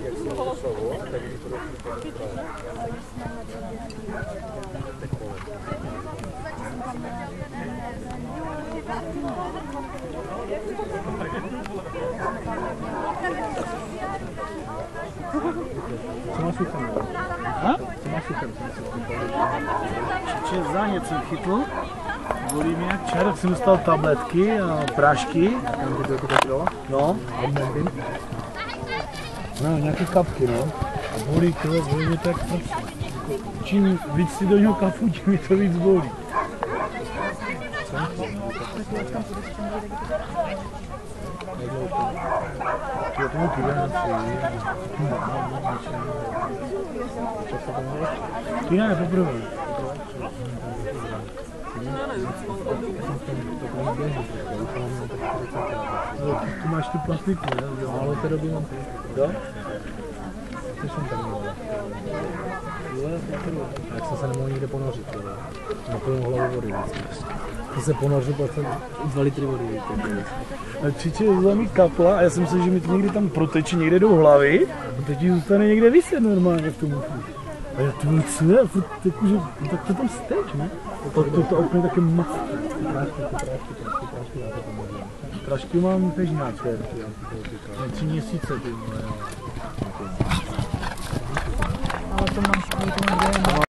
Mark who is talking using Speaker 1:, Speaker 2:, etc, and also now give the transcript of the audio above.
Speaker 1: Co máš uchem? Co máš uchem? Zánět jsem chytl, bolí mě jak čert, jsem dostal tabletky a prášky. No, no, nějaké kapky, no. A bolí to, bolí mě tak prostě. Čím víc si do něho kafu, tím mi to víc bolí. Já tomu Týna je poprvé. Tu máš tu plastiku, ne? Málo té doby mám. Jo? To jsem tady měl. Jak jsem se nemohl nikde ponořit, na plnou hlavu vody vždycky. Když se ponořil, pak jsem 2 litry vody. Přičel za mi kapla a já jsem myslel, že mi to někdy tam proteče někde do hlavy a teď ji zůstane někde vyset normálně v tom uchu. A já to co je? Tak to tam steč, ne? To úplně také masky. Prášky mám pežňácké. 3 měsíce. Ale to mám